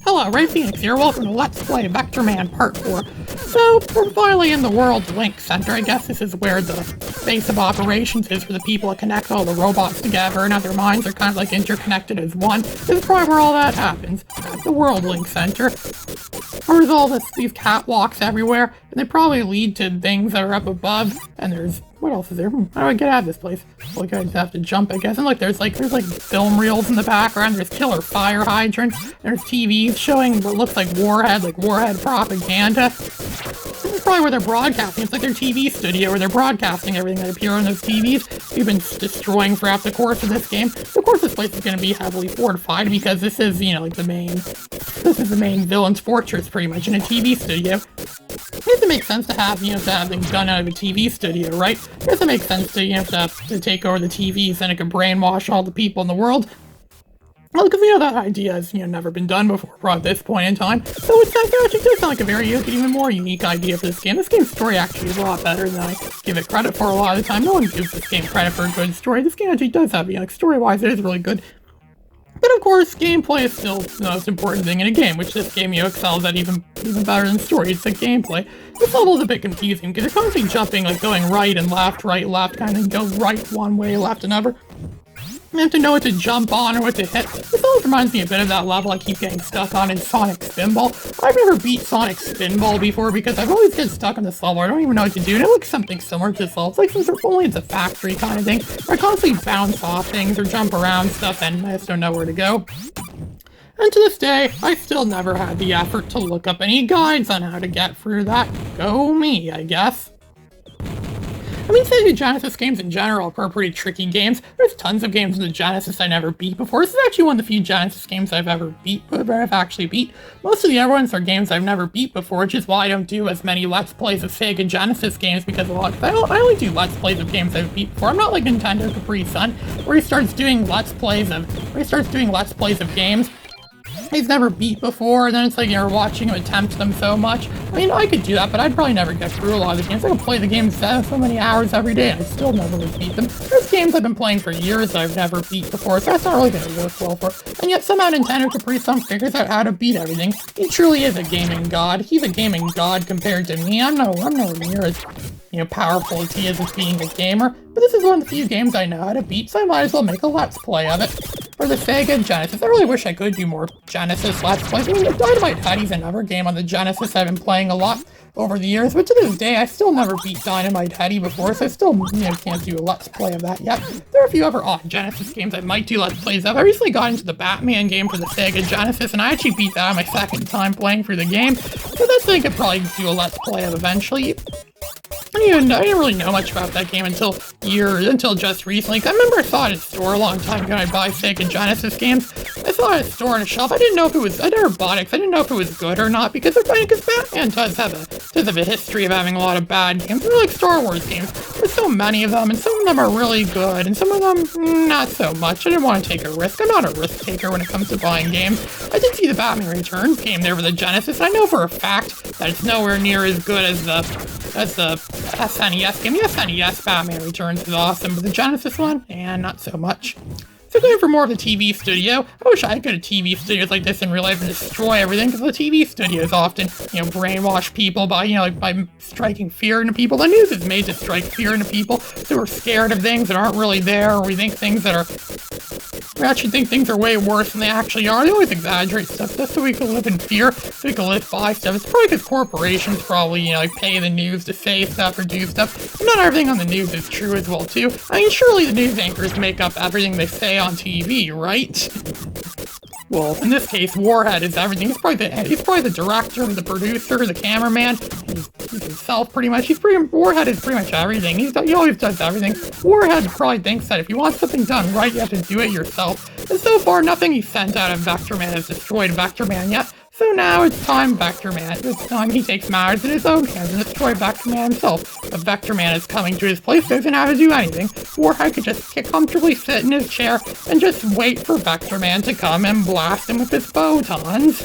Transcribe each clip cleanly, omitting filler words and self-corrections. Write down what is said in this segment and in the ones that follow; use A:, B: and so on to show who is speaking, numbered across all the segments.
A: Hello, Ray Phoenix here. Welcome to Let's Play Vectorman Part 4. So, we're finally in the World Link Center. I guess this is where the base of operations is for the people that connect all the robots together, and their minds are kind of like interconnected as one. This is probably where all that happens, at the World Link Center. There's all these catwalks everywhere, and they probably lead to things that are up above, and there's... what else is there? How do I get out of this place? Like, I just have to jump, I guess. And look, there's like film reels in the background. There's killer fire hydrants. There's TVs showing what looks like Warhead propaganda. This is probably where they're broadcasting. It's like their TV studio where they're broadcasting everything that appears on those TVs. We've been destroying throughout the course of this game. Of course, this place is going to be heavily fortified because this is, you know, like the main villain's fortress, pretty much, in a TV studio. It doesn't make sense to have, you know, to have things done out of a TV studio, right? It doesn't make sense to, you know, to take over the TVs and it can brainwash all the people in the world. Well, because, you know, that idea has, you know, never been done before at this point in time. So it actually does sound like a very, even more unique idea for this game. This game's story actually is a lot better than I give it credit for a lot of the time. No one gives this game credit for a good story. This game actually does have, you know, like, story-wise, it is really good. But of course, gameplay is still the most important thing in a game, which this game, you know, excels at even better than story. It's the gameplay. This level is a bit confusing, because you're constantly jumping, like going right, left, kind of go right one way, left another. You have to know what to jump on or what to hit. This always reminds me a bit of that level I keep getting stuck on in Sonic Spinball. I've never beat Sonic Spinball before because I've always get stuck on this level. I don't even know what to do, and it looks something similar to this level. It's like some sort of, only it's a factory kind of thing, where I constantly bounce off things or jump around stuff and I just don't know where to go. And to this day, I still never had the effort to look up any guides on how to get through that. Go me, I guess. I mean, Sega Genesis games in general are pretty tricky games. There's tons of games in the Genesis I never beat before. This is actually one of the few Genesis games I've actually beat. Most of the other ones are games I've never beat before, which is why I don't do as many Let's Plays of Sega Genesis games, because I only do Let's Plays of games I've beat before. I'm not like Nintendo Capri Sun, where he starts doing Let's Plays of games he's never beat before, and then it's like you're watching him attempt them so much. I mean, I could do that, but I'd probably never get through a lot of the games. I could play the games so many hours every day, and I still never would beat them. There's games I've been playing for years that I've never beat before, so that's not really going to work well for it. And yet somehow Nintendo Capri Sun figures out how to beat everything. He truly is a gaming god. He's a gaming god compared to me. I'm nowhere near as, you know, powerful as he is as being a gamer. But this is one of the few games I know how to beat, so I might as well make a Let's Play of it. For the Sega Genesis. I really wish I could do more Genesis Let's Plays. I mean, Dynamite Heady's another game on the Genesis I've been playing a lot over the years, but to this day, I still never beat Dynamite Heady before, so I still, you know, can't do a Let's Play of that yet. There are a few other odd Genesis games I might do Let's Plays of. I recently got into the Batman game for the Sega Genesis, and I actually beat that on my second time playing through the game, so that's something I could probably do a Let's Play of eventually. I didn't really know much about that game until just recently. I remember I saw it at a store a long time ago. I buy Sega Genesis games. I saw it at a store on a shelf. I never bought it because I didn't know if it was good or not, because Batman does have a history of having a lot of bad games. They're like Star Wars games. There's so many of them, and some of them are really good, and some of them not so much. I didn't want to take a risk. I'm not a risk taker when it comes to buying games. I did see the Batman Returns game there for the Genesis, and I know for a fact that it's nowhere near as good as the SNES game. The SNES Batman Returns is awesome, but the Genesis one, not so much. So going for more of the TV studio. I wish I could go to TV studios like this in real life and destroy everything, because the TV studios often, you know, brainwash people by, you know, like by striking fear into people. The news is made to strike fear into people who are scared of things that aren't really there, or we actually think things are way worse than they actually are. They always exaggerate stuff just so we can live in fear, so we can live by stuff. It's probably because corporations probably, you know, like pay the news to say stuff or do stuff. And not everything on the news is true as well, too. I mean, surely the news anchors make up everything they say on TV, right? Well, in this case, Warhead is everything. He's probably the director, the producer, the cameraman. He's himself, pretty much. Warhead is pretty much everything. He always does everything. Warhead probably thinks that if you want something done right, you have to do it yourself. And so far, nothing he sent out of Vectorman has destroyed Vectorman yet. So now it's time Vectorman. It's time he takes matters in his own hands and destroy Vectorman himself. But Vectorman is coming to his place, doesn't have to do anything. Warhead could just comfortably sit in his chair and just wait for Vectorman to come and blast him with his photons.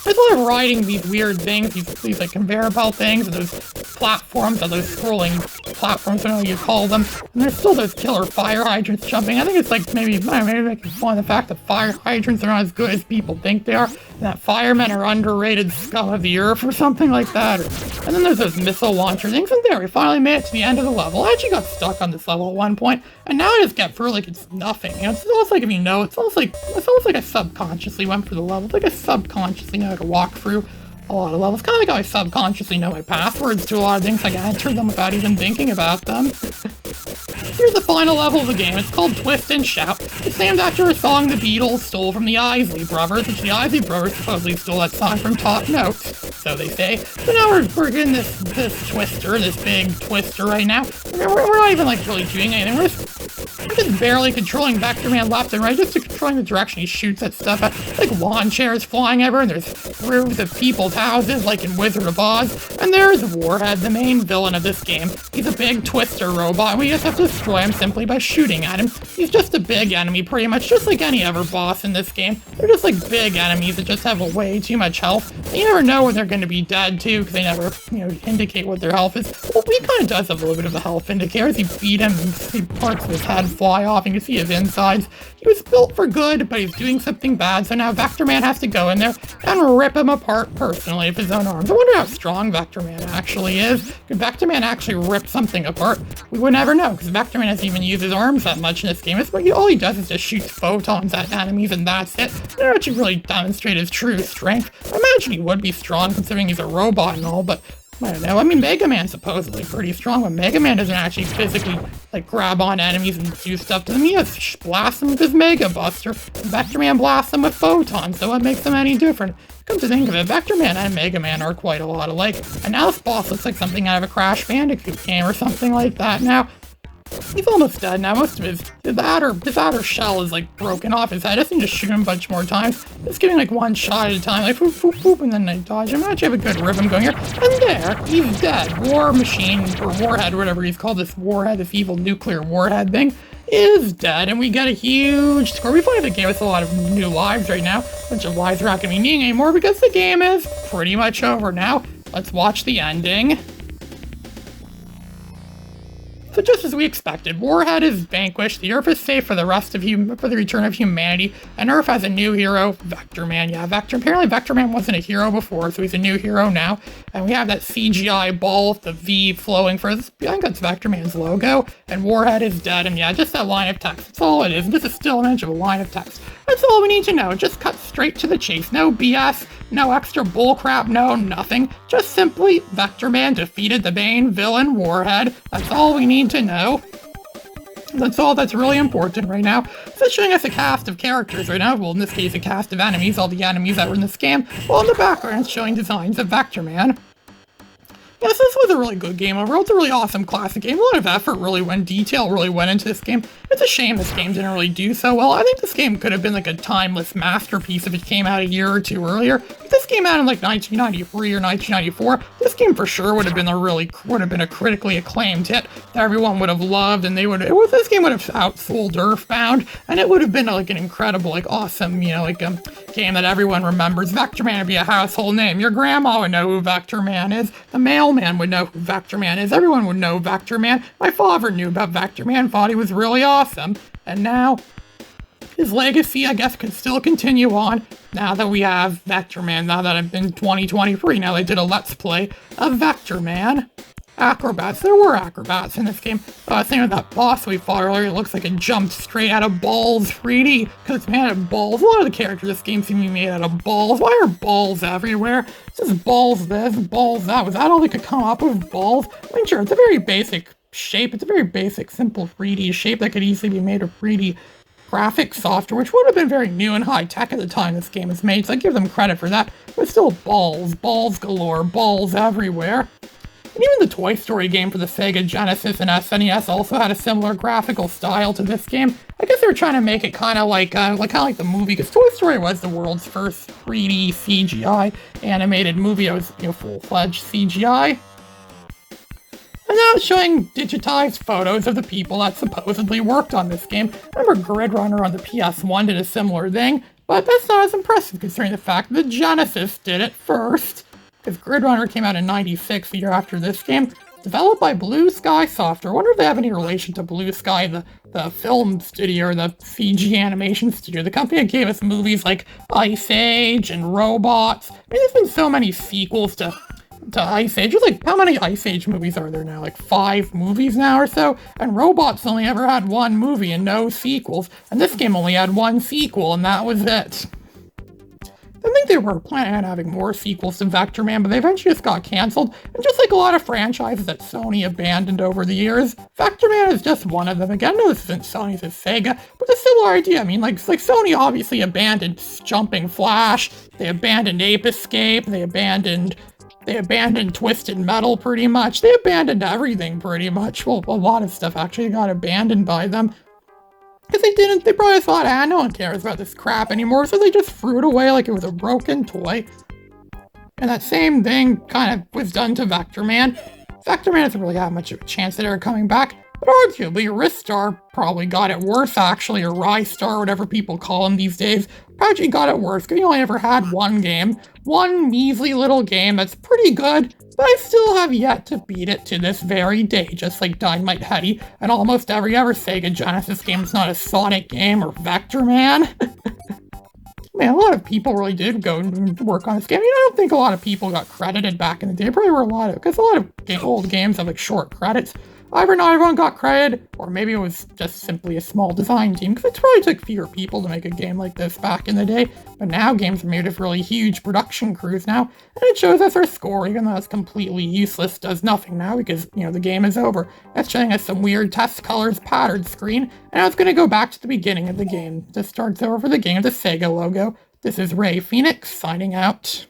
A: There's a lot of riding these weird things, these like conveyor belt things, and those platforms, and those scrolling platforms, I don't know what you call them. And there's still those killer fire hydrants jumping. I think it's like maybe making fun of the fact that fire hydrants are not as good as people think they are. And that firemen are underrated scum of the earth or something like that. And then there's those missile launcher things. And there, we finally made it to the end of the level. I actually got stuck on this level at one point, and now I just get through like it's nothing. You know, it's almost like, if you know, it's almost like I subconsciously went through the level. It's like I subconsciously know how to walk through a lot of levels. Kind of like how I subconsciously know my passwords to a lot of things. I can enter them without even thinking about them. Here's the final level of the game. It's called Twist and Shout. It's named after a song the Beatles stole from the Isley Brothers, which the Isley Brothers supposedly stole that song from Top Notes, so they say. So now we're getting this twister, this big twister right now. We're not even like really doing anything. We're just barely controlling Vectorman left and right, just controlling the direction he shoots at stuff. Like lawn chairs flying everywhere, and there's roofs of people's houses, like in Wizard of Oz. And there's Warhead, the main villain of this game. He's a big twister robot, and we just have to destroy him simply by shooting at him. He's just a big enemy, pretty much, just like any other boss in this game. They're just like big enemies that just have way too much health. And you never know when they're going to be dead, too, because they never, indicate what their health is. Well, he kind of does have a little bit of a health indicator. As you beat him, you see parts of his head fly off, and you see his insides. He was built for good, but he's doing something bad, so now Vectorman has to go in there and rip him apart personally with his own arms. I wonder how strong Vectorman actually is. Could Vectorman actually rip something apart? We would never know, because Vectorman doesn't even use his arms that much in this game. All he does is just shoot photons at enemies, and that's it. They don't actually really demonstrate his true strength. I imagine he would be strong, considering he's a robot and all, but I don't know. I mean, Mega Man's supposedly pretty strong, but Mega Man doesn't actually physically, grab on enemies and do stuff to them. He just blasts them with his Mega Buster. Vectorman blasts them with photons, so what makes them any different? Come to think of it, Vectorman and Mega Man are quite a lot alike. And now this boss looks like something out of a Crash Bandicoot game or something like that. Now, he's almost dead now. Most of his outer shell is broken off his head. I can just shoot him a bunch more times. Just giving one shot at a time, boop, boop, boop, and then I dodge him. I actually have a good rhythm going here. And there, he's dead. War Machine, or Warhead, whatever he's called, this warhead, this evil nuclear warhead thing, is dead, and we get a huge score. We finally have the game with a lot of new lives right now. A bunch of lives are not going to be needing anymore because the game is pretty much over now. Let's watch the ending. So just as we expected, Warhead is vanquished, the Earth is safe for the return of humanity, and Earth has a new hero, Vectorman. Yeah, apparently Vectorman wasn't a hero before, so he's a new hero now. And we have that CGI ball with the V flowing for this. I think that's Vectorman's logo, and Warhead is dead, and yeah, just that line of text. That's all it is. This is still an image of a line of text. That's all we need to know. Just cut straight to the chase. No BS, no extra bullcrap, no nothing. Just simply, Vectorman defeated the main villain, Warhead. That's all we need to know. That's all that's really important right now. So it's showing us a cast of characters right now. Well, in this case, a cast of enemies, all the enemies that were in this game. Well, in the background, it's showing designs of Vectorman. Yes, this was a really good game overall. It's a really awesome classic game. A lot of effort detail really went into this game. It's a shame this game didn't really do so well. I think this game could have been a timeless masterpiece if it came out a year or two earlier. If this came out in 1993 or 1994, this game for sure would have been a critically acclaimed hit that everyone would have loved, and this game would have outsold Earthbound, and it would have been an incredible, awesome, game that everyone remembers. Vectorman would be a household name. Your grandma would know who Vectorman is. The mailman would know who Vectorman is. Everyone would know Vectorman. My father knew about Vectorman, thought he was really awesome. And now, his legacy, I guess, could still continue on now that we have Vectorman, now that I'm in 2023. Now they did a Let's Play of Vectorman. Acrobats. There were acrobats in this game. Same with that boss we fought earlier. It looks like it jumped straight out of Balls 3D because it's made out of balls. A lot of the characters in this game seem to be made out of balls. Why are balls everywhere? It's just balls this, balls that. Was that all they could come up with? Balls? I mean, sure, it's a very basic shape. It's a very basic, simple 3D shape that could easily be made of 3D graphics software, which would have been very new and high-tech at the time this game was made, so I give them credit for that. But still balls galore, balls everywhere. And even the Toy Story game for the Sega Genesis and SNES also had a similar graphical style to this game. I guess they were trying to make it kind of like the movie, because Toy Story was the world's first 3D CGI animated movie that was, full-fledged CGI. And now it's showing digitized photos of the people that supposedly worked on this game. I remember Grid Runner on the PS1 did a similar thing, but that's not as impressive considering the fact that the Genesis did it first. Because Grid Runner came out in '96, the year after this game. developed by Blue Sky Software. I wonder if they have any relation to Blue Sky, the film studio, or the CG animation studio. The company that gave us movies like Ice Age and Robots. I mean, there's been so many sequels to Ice Age. There's like, how many Ice Age movies are there now? Like 5 movies now or so? And Robots only ever had 1 movie and no sequels. And this game only had 1 sequel, and that was it. I think they were planning on having more sequels to Vectorman, but they eventually just got cancelled. And just like a lot of franchises that Sony abandoned over the years, Vectorman is just one of them. Again, no, this isn't Sony's, it's Sega, but a similar idea. I mean, like Sony obviously abandoned Jumping Flash, they abandoned Ape Escape, they abandoned Twisted Metal pretty much. They abandoned everything pretty much. Well, a lot of stuff actually got abandoned by them. Because they probably thought, no one cares about this crap anymore, so they just threw it away like it was a broken toy. And that same thing kind of was done to Vectorman. Vectorman doesn't really have much of a chance at ever coming back, but arguably Ristar probably got it worse actually, or Rystar, whatever people call him these days, probably got it worse, because he only ever had one game, one measly little game that's pretty good, but I still have yet to beat it to this very day, just like Dynamite Heady, and almost every other Sega Genesis game is not a Sonic game or Vectorman. Man, a lot of people really did go and work on this game. I mean, I don't think a lot of people got credited back in the day. Probably were because a lot of old games have like short credits. Either not everyone got credited, or maybe it was just simply a small design team, because it probably took fewer people to make a game like this back in the day. But now games are made with really huge production crews now, and it shows us our score, even though it's completely useless, does nothing now, because, the game is over. It's showing us some weird test colors pattern screen, and now it's going to go back to the beginning of the game. This starts over for the game with the Sega logo. This is Ray Phoenix, signing out.